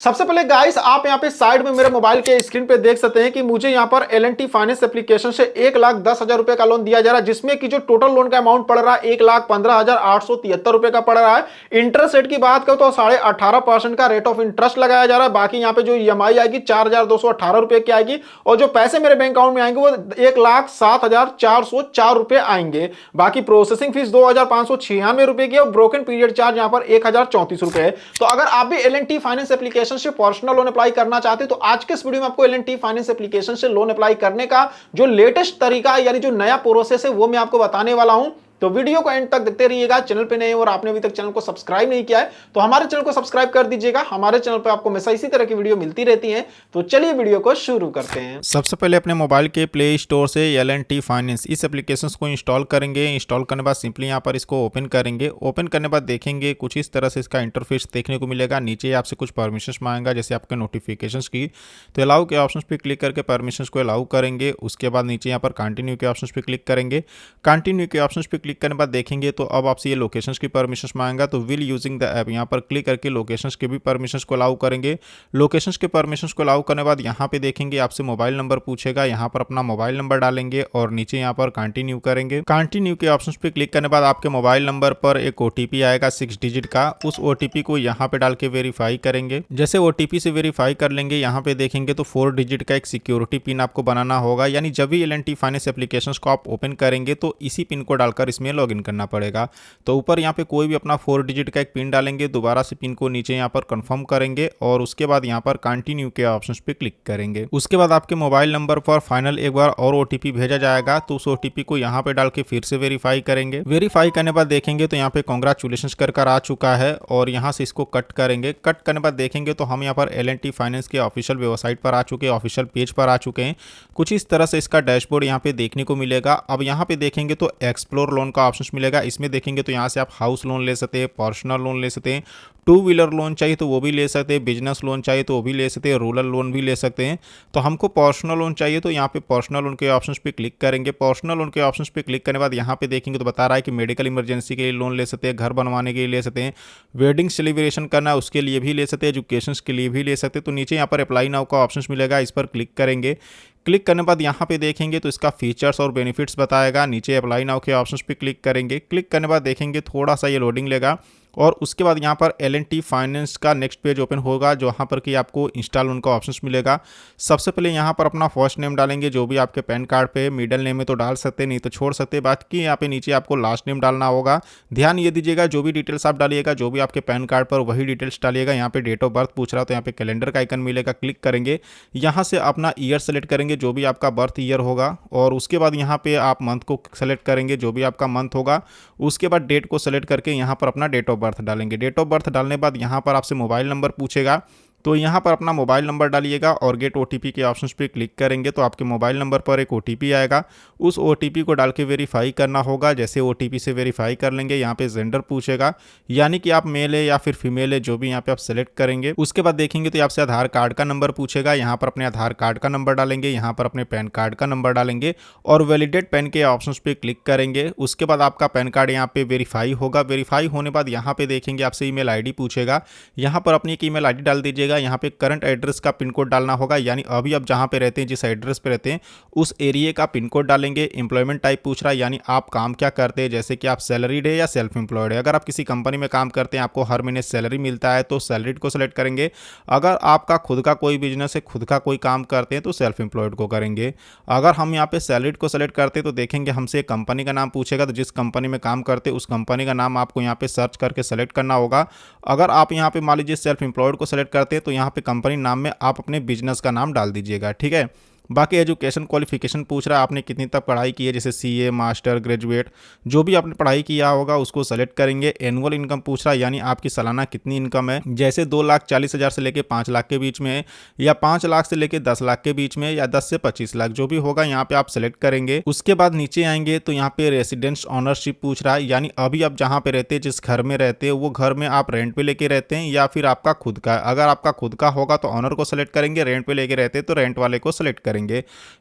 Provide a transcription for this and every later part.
सबसे पहले गाइस आप यहाँ पे साइड में मेरे मोबाइल के स्क्रीन पे देख सकते हैं कि मुझे यहाँ पर L&T फाइनेंस एप्लीकेशन से 1,10,000 रुपए का लोन दिया जा रहा है, जिसमें कि जो टोटल लोन का अमाउंट पड़ रहा है 1,15,873 रुपए का पड़ रहा है। इंटरेस्ट रेट की बात करो तो 18.5% का रेट ऑफ इंटरेस्ट लगाया जा रहा है। बाकी यहाँ पे जो EMI आएगी 4,218 रुपए की आएगी और जो पैसे मेरे बैंक अकाउंट में आएंगे वो 1,07,404 रुपए आएंगे। बाकी प्रोसेसिंग फीस 2,596 रुपए की और ब्रोकन पीरियड चार्ज यहाँ पर 1,034 रुपए है। तो अगर आप भी L&T फाइनेंस एप्लीकेशन से पर्सनल लोन अप्लाई करना चाहते हैं तो आज के इस वीडियो में आपको L&T फाइनेंस एप्लीकेशन से लोन अप्लाई करने का जो लेटेस्ट तरीका है यानी जो नया प्रोसेस है वो मैं आपको बताने वाला हूं। तो वीडियो को एंड तक देखते रहिएगा। चैनल पे नए हैं और आपने अभी तक चैनल को सब्सक्राइब नहीं किया है तो हमारे चैनल को सब्सक्राइब कर दीजिएगा। हमारे चैनल पे आपको हमेशा इसी तरह की वीडियो मिलती रहती है। तो चलिए वीडियो को शुरू करते हैं। सबसे पहले अपने मोबाइल के प्ले स्टोर से L&T फाइनेंस इस एप्लीकेशन को इंस्टॉल करेंगे। इंस्टॉल करने के बाद सिंपली यहाँ पर इसको ओपन करेंगे। ओपन करने के बाद देखेंगे कुछ इस तरह से इसका इंटरफेस देखने को मिलेगा। नीचे आपसे कुछ परमिशंस मांगेगा जैसे आपके नोटिफिकेशंस की, तो अलाउ के ऑप्शन पे क्लिक करके परमिशंस को अलाउ करेंगे। उसके बाद नीचे यहाँ पर कंटिन्यू के ऑप्शन पे क्लिक करेंगे। कंटिन्यू के ऑप्शन पे क्लिक करने के बाद देखेंगे तो अब आपसे ये लोकेशंस की परमिशंस मांगेगा, तो विल यूजिंग द ऐप यहाँ पर क्लिक करके लोकेशंस के भी परमिशंस को अलाउ करेंगे। लोकेशंस के परमिशंस को अलाउ करने के बाद यहाँ पे देखेंगे आपसे मोबाइल नंबर पूछेगा, यहाँ पर अपना मोबाइल नंबर डालेंगे और नीचे यहाँ पर कंटिन्यू करेंगे। कंटिन्यू के ऑप्शंस पे क्लिक करने के बाद आपके मोबाइल नंबर पर एक OTP आएगा 6 डिजिट का। उस OTP को यहाँ पे डाल के वेरीफाई करेंगे। जैसे OTP से वेरीफाई कर लेंगे यहाँ पे देखेंगे तो 4 डिजिट का एक सिक्योरिटी पिन आपको बनाना होगा, यानी जब भी L&T फाइनेंस एप्लीकेशन को आप ओपन करेंगे तो इसी पिन को डालकर इसमें लॉगिन करना पड़ेगा। तो ऊपर यहाँ पे कोई भी अपना 4 डिजिट का एक पिन डालेंगे, दोबारा से पिन को नीचे यहाँ पर कंफर्म करेंगे और उसके बाद यहाँ पर कंटिन्यू के ऑप्शंस पे क्लिक करेंगे। उसके बाद आपके मोबाइल नंबर पर फाइनल एक बार और OTP भेजा जाएगा, तो उस OTP को यहाँ पे डाल के फिर से वेरीफाई करेंगे। वेरीफाई करने के बाद देखेंगे तो यहाँ पे कांग्रेचुलेशंस कर आ चुका है और यहाँ से इसको कट करेंगे। कट करने के बाद देखेंगे तो हम यहाँ पर L&T फाइनेंस के ऑफिशियल वेबसाइट पर आ चुके हैं, ऑफिशियल पेज पर आ चुके हैं। कुछ इस तरह से इसका डैशबोर्ड यहाँ पे देखने को मिलेगा। अब यहाँ पे देखेंगे तो एक्सप्लोर लोन का ऑप्शन मिलेगा। इसमें देखेंगे तो यहाँ से आप हाउस लोन ले सकते हैं, पर्सनल लोन ले सकते हैं, 2 व्हीलर लोन चाहिए तो वो भी ले सकते हैं, बिजनेस लोन चाहिए तो वो भी ले सकते हैं, रूरल लोन भी ले सकते हैं। तो हमको पर्सनल लोन चाहिए तो यहाँ पे पर्सनल लोन के ऑप्शंस पे क्लिक करेंगे। पर्सनल लोन के ऑप्शंस पे क्लिक करने के बाद यहाँ पे देखेंगे तो बता रहा है कि मेडिकल इमरजेंसी के लिए लोन ले सकते हैं, घर बनवाने के लिए ले सकते हैं, वेडिंग सेलिब्रेशन करना है उसके लिए भी ले सकते हैं, एजुकेशन के लिए भी ले सकते हैं। तो नीचे यहाँ पर अप्लाई नाउ का ऑप्शन मिलेगा, इस पर क्लिक करेंगे। क्लिक करने के बाद यहाँ पे देखेंगे तो इसका फीचर्स और बेनिफिट्स बताएगा। नीचे अप्लाई नाउ के ऑप्शंस पे क्लिक करेंगे। क्लिक करने के बाद देखेंगे थोड़ा सा ये लोडिंग लेगा और उसके बाद यहाँ पर L&T फाइनेंस का नेक्स्ट पेज ओपन होगा जहाँ पर कि आपको इंस्टॉल लोन का ऑप्शन मिलेगा। सबसे पहले यहाँ पर अपना फर्स्ट नेम डालेंगे, जो भी आपके पैन कार्ड पे मिडिल नेम में तो डाल सकते नहीं तो छोड़ सकते। बाकी यहाँ पे नीचे आपको लास्ट नेम डालना होगा। ध्यान ये दीजिएगा जो भी डिटेल्स आप डालिएगा, जो भी आपके पैन कार्ड पर वही डिटेल्स डालिएगा। यहाँ पे डेट ऑफ बर्थ पूछ रहा है तो यहाँ पे कैलेंडर का आइकन मिलेगा, क्लिक करेंगे। यहाँ से अपना ईयर सेलेक्ट करेंगे, जो भी आपका बर्थ ईयर होगा और उसके बाद यहाँ पे आप मंथ को सेलेक्ट करेंगे, जो भी आपका मंथ होगा। उसके बाद डेट को सेलेक्ट करके यहाँ पर अपना डेट ऑफ बर्थ डालेंगे। डेट ऑफ बर्थ डालने के बाद यहाँ पर आपसे मोबाइल नंबर पूछेगा, तो यहाँ पर अपना मोबाइल नंबर डालिएगा और गेट OTP के ऑप्शन पे क्लिक करेंगे तो आपके मोबाइल नंबर पर एक OTP आएगा। उस OTP को डाल के वेरीफाई करना होगा। जैसे OTP से वेरीफाई कर लेंगे यहाँ पे जेंडर पूछेगा, यानी कि आप मेल है या फिर फीमेल है, जो भी यहाँ पे आप सेलेक्ट करेंगे। उसके बाद देखेंगे तो आपसे आधार कार्ड का नंबर पूछेगा, यहाँ पर अपने आधार कार्ड का नंबर डालेंगे, यहाँ पर अपने पैन कार्ड का नंबर डालेंगे और वैलिडेट पैन के ऑप्शन पे क्लिक करेंगे। उसके बाद आपका पैन कार्ड यहाँ पे वेरीफाई होगा। वेरीफाई होने बाद यहाँ पे देखेंगे आपसे ईमेल ID पूछेगा, यहाँ पर अपनी एक ईमेल ID डाल दीजिएगा। यहाँ पे करंट एड्रेस का पिन कोड डालना होगा, यानी अभी आप जहां पे रहते हैं, जिस एड्रेस पे रहते हैं उस एरिया का पिन कोड डालेंगे। एम्प्लॉयमेंट टाइप पूछ रहा है, यानी आप काम क्या करते हैं, जैसे कि आप सैलरीड है या सेल्फ एम्प्लॉयड है। अगर आप किसी कंपनी में काम करते हैं, आपको हर महीने सैलरी मिलता है तो सैलरीड को सेलेक्ट करेंगे। अगर आपका खुद का कोई बिजनेस है, खुद का कोई काम करते हैं तो सेल्फ एम्प्लॉयड को करेंगे। अगर हम यहाँ पे सैलरीड को सेलेक्ट करते हैं तो देखेंगे हमसे कंपनी का नाम पूछेगा, तो जिस कंपनी में काम करते हैं उस कंपनी का नाम आपको यहाँ पे सर्च करके सेलेक्ट करना होगा। अगर आप यहाँ पे मान लीजिए सेल्फ एम्प्लॉयड को सेलेक्ट करते हैं तो यहाँ पे कंपनी नाम में आप अपने बिजनेस का नाम डाल दीजिएगा, ठीक है। बाकी एजुकेशन क्वालिफिकेशन पूछ रहा है, आपने कितनी तक पढ़ाई की है, जैसे CA, मास्टर, ग्रेजुएट, जो भी आपने पढ़ाई किया होगा उसको सेलेक्ट करेंगे। एनुअल इनकम पूछ रहा है, यानी आपकी सालाना कितनी इनकम है, जैसे 2,40,000 से लेके 5 लाख के बीच में या 5 लाख से लेके 10 लाख के बीच में या 10 से 25 लाख, जो भी होगा यहाँ पे आप सेलेक्ट करेंगे। उसके बाद नीचे आएंगे तो यहाँ पे रेसिडेंस ऑनरशिप पूछ रहा है, यानी अभी आप जहाँ पे रहते हैं, जिस घर में रहते हैं वो घर में आप रेंट पे लेके रहते हैं या फिर आपका खुद का। अगर आपका खुद का होगा तो ऑनर को सेलेक्ट करेंगे, रेंट पे लेके रहते हैं तो रेंट वाले को सेलेक्ट करेंगे।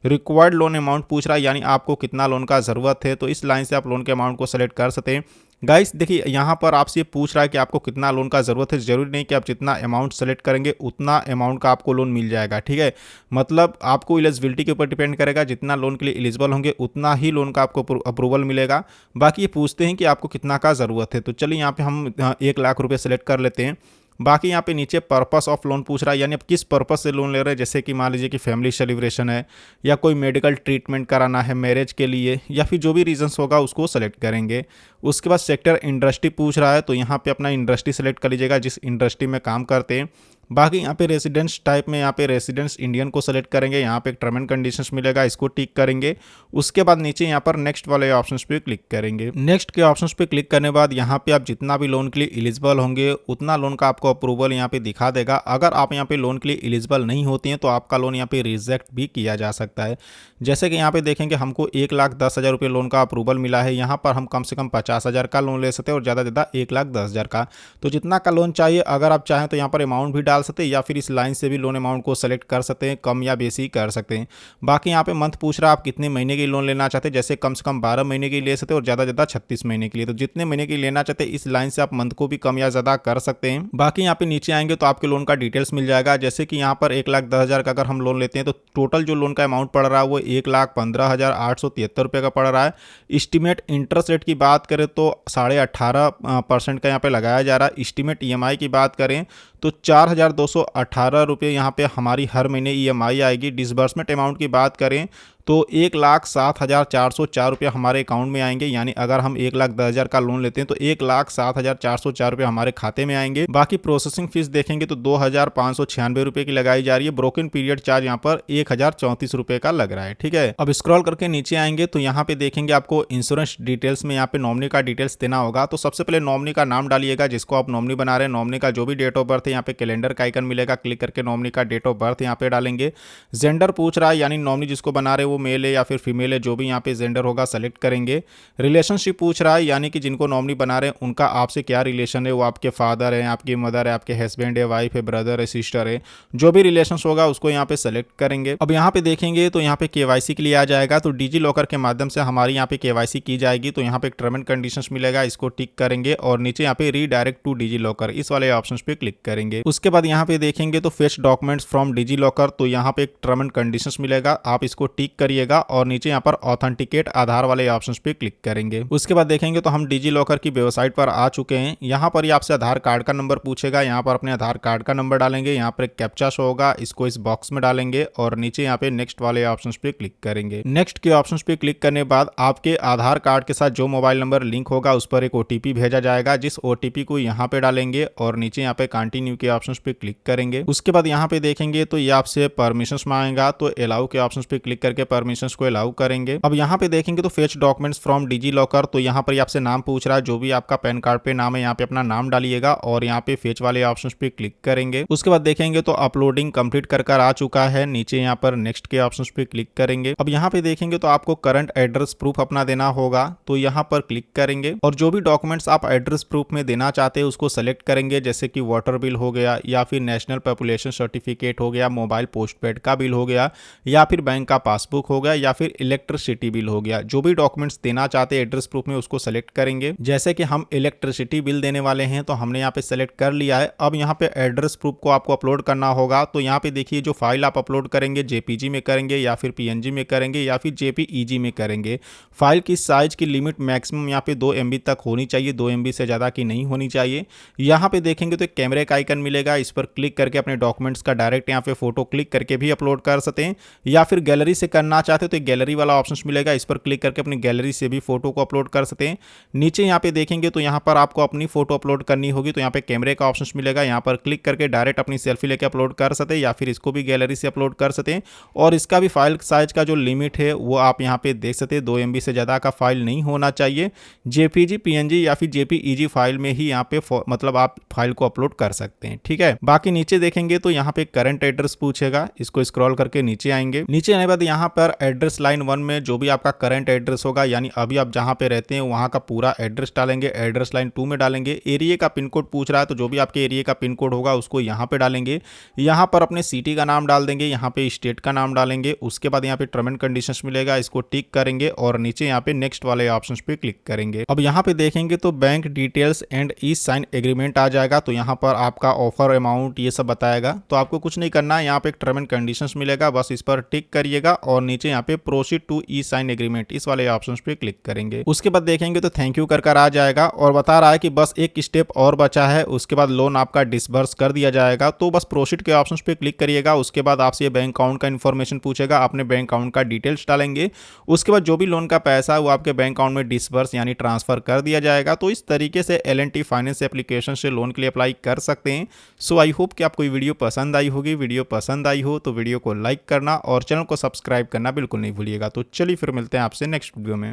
रिक्वायर्ड लोन अमाउंट पूछ रहा है, यानी आपको कितना लोन का जरूरत है, तो इस लाइन से आप लोन के अमाउंट को सेलेक्ट कर सकते हैं। गाइस देखिए यहाँ पर आपसे ये पूछ रहा है कि आपको कितना लोन का ज़रूरत है। ज़रूरी नहीं कि आप जितना अमाउंट सेलेक्ट करेंगे उतना अमाउंट का आपको लोन मिल जाएगा, ठीक है। मतलब आपको एलिजिबिलिटी के ऊपर डिपेंड करेगा, जितना लोन के लिए एलिजिबल होंगे उतना ही लोन का आपको अप्रूवल मिलेगा। बाकी ये पूछते हैं कि आपको कितना का ज़रूरत है, तो चलिए यहाँ पे हम 1 लाख रुपये सेलेक्ट कर लेते हैं। बाकी यहाँ पे नीचे पर्पस ऑफ लोन पूछ रहा है, यानी आप किस पर्पस से लोन ले रहे हैं। जैसे कि मान लीजिए कि फैमिली सेलिब्रेशन है, या कोई मेडिकल ट्रीटमेंट कराना है मैरिज के लिए, या फिर जो भी रीजंस होगा उसको सेलेक्ट करेंगे। उसके बाद सेक्टर इंडस्ट्री पूछ रहा है, तो यहाँ पे अपना इंडस्ट्री सेलेक्ट कर लीजिएगा जिस इंडस्ट्री में काम करते हैं। बाकी यहाँ पे रेसिडेंस टाइप में यहाँ पे रेसिडेंस इंडियन को सेलेक्ट करेंगे। यहाँ पे एक टर्म एंड कंडीशंस मिलेगा, इसको टिक करेंगे। उसके बाद नीचे यहाँ पर नेक्स्ट वाले ऑप्शंस पे क्लिक करेंगे। नेक्स्ट के ऑप्शंस पे क्लिक करने के बाद यहाँ पे आप जितना भी लोन के लिए एलिजिबल होंगे उतना लोन का आपको अप्रूवल यहाँ पे दिखा देगा। अगर आप यहाँ पे लोन के लिए एलिजिबल नहीं होती हैं तो आपका लोन यहाँ पे रिजेक्ट भी किया जा सकता है। जैसे कि यहाँ पे देखेंगे हमको 1,10,000 रुपये लोन का अप्रूवल मिला है। यहाँ पर हम कम से कम 50,000 का लोन ले सकते हैं और ज़्यादा से ज़्यादा 1,10,000 का। तो जितना का लोन चाहिए अगर आप चाहें तो यहाँ पर अमाउंट भी डाल सकते हैं, या फिर इस लाइन से भी लोन अमाउंट को सेलेक्ट कर सकते हैं, कम या बेसी कर सकते हैं। बाकी यहाँ पे मंथ पूछ रहा है आप कितने महीने की लोन लेना चाहते हैं। जैसे कम से कम 12 महीने की ले सकते हैं और ज़्यादा से ज़्यादा 36 महीने के लिए। तो जितने महीने की लेना चाहते हैं इस लाइन से आप मंथ को भी कम या ज़्यादा कर सकते हैं। बाकी यहाँ पे नीचे आएंगे तो आपके लोन का डिटेल्स मिल जाएगा। जैसे कि यहाँ पर 1,10,000 का अगर हम लोन लेते हैं तो टोटल जो लोन का अमाउंट पड़ रहा है वो 1,15,873 रुपये का पड़ रहा है। इस्टीमेट इंटरेस्ट रेट की बात करें तो 18.5% का यहाँ पे लगाया जा रहा है। इस्टीमेट EMI की बात करें तो 4,218 रुपये यहाँ पे हमारी हर महीने EMI आएगी। डिसबर्समेंट अमाउंट की बात करें तो 1,07,404 रुपये हमारे अकाउंट में आएंगे। यानी अगर हम 1,10,000 का लोन लेते हैं तो 1,07,404 रुपये हमारे खाते में आएंगे। बाकी प्रोसेसिंग फीस देखेंगे तो 2,596 रुपये की लगाई जा रही है। ब्रोकन पीरियड चार्ज यहाँ पर 1,034 रुपये का लग रहा है, ठीक है। अब स्क्रॉल करके नीचे आएंगे तो यहाँ पे देखेंगे आपको इंश्योरेंस डिटेल्स में यहाँ पे नॉमिनी का डिटेल्स देना होगा। तो सबसे पहले नॉमिनी का नाम डालिएगा जिसको आप नॉमिनी बना रहे हैं। नॉमिनी का जो भी डेट ऑफ बर्थ है यहाँ पे कैलेंडर का आइकन मिलेगा, क्लिक करके नॉमिनी का डेट ऑफ बर्थ यहाँ पे डालेंगे। जेंडर पूछ रहा है, यानी नॉमिनी जिसको बना रहे वो मेल है या फिर फीमेल है, जो भी यहाँ पे जेंडर होगा सेलेक्ट करेंगे। रिलेशनशिप पूछ रहा है, यानी कि जिनको नॉमिनी बना रहे हैं उनका आपसे क्या रिलेशन है। वो आपके फादर है, आपकी मदर है, आपके हस्बैंड है, वाइफ है, ब्रदर है, सिस्टर है, जो भी रिलेशन होगा उसको यहाँ पे सेलेक्ट करेंगे। अब यहाँ पे देखेंगे तो यहाँ पे KYC के लिए आ जाएगा। तो डिजी लॉकर के माध्यम से हमारी यहाँ पे KYC की जाएगी। तो यहाँ पे एक टर्म एंड कंडीशंस मिलेगा, इसको टिक करेंगे और नीचे यहाँ पे रीडायरेक्ट टू डिजी लॉकर इस वाले ऑप्शन पे क्लिक करेंगे। उसके बाद यहाँ पे देखेंगे तो fetch documents from DigiLocker, तो यहाँ पे एक टर्म एंड कंडीशंस मिलेगा, आप इसको टिक करिएगा और नीचे यहाँ पर ऑथेंटिकेट आधार वाले ऑप्शंस पे क्लिक करेंगे। उसके बाद देखेंगे तो हम डिजी लॉकर की वेबसाइट पर आ चुके हैं। यहाँ पर आपसे आधार कार्ड का नंबर पूछेगा, यहाँ पर अपने आधार कार्ड का नंबर डालेंगे। यहाँ पर एक कैप्चा शो होगा, इसको इस बॉक्स में डालेंगे और नीचे यहाँ पे नेक्स्ट वाले ऑप्शंस पे क्लिक करेंगे। नेक्स्ट के ऑप्शंस पे क्लिक करने के बाद आपके आधार कार्ड के साथ जो मोबाइल नंबर लिंक होगा उस पर एक OTP भेजा जाएगा, जिस OTP को यहाँ पे डालेंगे और नीचे यहाँ पे कंटिन्यू के ऑप्शंस पे क्लिक करेंगे। उसके बाद यहाँ पे देखेंगे तो ये आपसे परमिशंस मांगेगा, तो अलाउ के ऑप्शंस पे क्लिक करके परमिशंस को अलाउ करेंगे। अब यहाँ पे देखेंगे तो fetch documents from DigiLocker, तो यहाँ पर आपसे नाम पूछ रहा है, जो भी आपका पैन कार्ड पे नाम है यहाँ पे अपना नाम डालिएगा और यहाँ पे फेच वाले ऑप्शंस पे क्लिक करेंगे। उसके बाद देखेंगे तो अपलोडिंग कंप्लीट कर आ चुका है। नीचे यहाँ पर नेक्स्ट के ऑप्शंस पे क्लिक करेंगे। अब यहाँ पे देखेंगे तो आपको करंट एड्रेस प्रूफ अपना देना होगा, तो यहाँ पर क्लिक करेंगे और जो भी डॉक्यूमेंट्स आप एड्रेस प्रूफ में देना चाहते हैं उसको सेलेक्ट करेंगे। जैसे कि वाटर बिल हो गया, या फिर नेशनल पॉपुलेशन सर्टिफिकेट हो गया, मोबाइल पोस्टपेड का बिल हो गया, या फिर बैंक का पासबुक हो गया, या फिर इलेक्ट्रिसिटी बिल हो गया। जो भी डॉक्यूमेंट्स देना चाहते हैं एड्रेस प्रूफ में उसको सेलेक्ट करेंगे। जैसे कि हम इलेक्ट्रिसिटी बिल देने वाले हैं तो हमने यहाँ पे सेलेक्ट कर लिया है। अब यहाँ पे एड्रेस प्रूफ को आपको अपलोड करना होगा, तो यहाँ पे देखिए जो फाइल आप अपलोड करेंगे JPG में करेंगे या फिर PNG में करेंगे या फिर JPEG में करेंगे। फाइल की साइज की लिमिट मैक्सिमम यहाँ पे 2 MB तक होनी चाहिए, 2 MB से ज़्यादा की नहीं होनी चाहिए। यहाँ पे देखेंगे तो एक कैमरे का आइकन मिलेगा, इस पर क्लिक करके अपने डॉक्यूमेंट्स का डायरेक्ट यहाँ पे फोटो क्लिक करके भी अपलोड कर सकते हैं, या फिर गैलरी से करना चाहते हैं तो गैलरी वाला ऑप्शन मिलेगा, इस पर क्लिक करके अपनी गैलरी से भी फोटो को अपलोड कर सकते हैं। नीचे यहाँ पे देखेंगे तो यहाँ पर आपको अपनी फोटो अपलोड करनी होगी, तो यहाँ पे कैमरे का ऑप्शन मिलेगा, यहाँ पर क्लिक करके डायरेक्ट अपनी सेल्फी लेके अपलोड कर सकते हैं या फिर इसको भी गैलरी से अपलोड कर सकते हैं। और इसका भी फाइल साइज का जो लिमिट है वो आप यहाँ पे देख सकते हैं, 2 MB से ज़्यादा का फाइल नहीं होना चाहिए। JPG PNG या फिर JPEG फाइल में ही यहाँ पे मतलब आप फाइल को अपलोड कर सकते हैं, ठीक है। बाकी नीचे देखेंगे तो यहाँ पे करंट एड्रेस पूछेगा, इसको स्क्रॉल करके नीचे आएंगे। नीचे आने के बाद यहाँ पर पर एड्रेस लाइन 1 में जो भी आपका करंट एड्रेस होगा, यानी अभी आप जहां पे रहते हैं वहां का पूरा एड्रेस डालेंगे। एड्रेस लाइन 2 में डालेंगे। एरिया का पिन कोड पूछ रहा है तो जो भी आपके एरिया का पिन कोड होगा उसको यहाँ पे डालेंगे। यहाँ पर अपने सिटी का नाम डाल देंगे, यहाँ पे स्टेट का नाम डालेंगे। उसके बाद यहाँ पे टर्म एंड कंडीशंस मिलेगा, इसको टिक करेंगे और नीचे यहाँ पे नेक्स्ट वाले ऑप्शंस पे क्लिक करेंगे। अब यहाँ पे देखेंगे तो bank details and e sign agreement आ जाएगा। तो यहाँ पर आपका ऑफर अमाउंट ये सब बताएगा। तो आपको कुछ नहीं करना है, यहाँ पे एक टर्म एंड कंडीशंस मिलेगा, बस इस पर टिक करिएगा और नीचे यहाँ पे proceed to e sign agreement इस वाले ऑप्शंस पे क्लिक करेंगे। उसके बाद देखेंगे तो थैंक यू कर आ जाएगा और बता रहा है कि बस एक स्टेप और बचा है, उसके बाद लोन आपका डिसबर्स कर दिया जाएगा। तो बस प्रोसीड के ऑप्शंस पे क्लिक करिएगा। उसके बाद आपसे ये बैंक अकाउंट का इन्फॉर्मेशन पूछेगा, आपने बैंक अकाउंट का डिटेल्स डालेंगे। उसके बाद जो भी लोन का पैसा है वो आपके बैंक अकाउंट में डिसबर्स यानी ट्रांसफर कर दिया जाएगा। तो इस तरीके से L&T फाइनेंस एप्लीकेशन से लोन के लिए अप्लाई कर सकते हैं। सो आई होप कि आपको ये वीडियो पसंद आई होगी। वीडियो पसंद आई हो तो वीडियो को लाइक करना और चैनल को सब्सक्राइब करना बिल्कुल नहीं भूलिएगा। तो चलिए फिर मिलते हैं आपसे नेक्स्ट वीडियो में।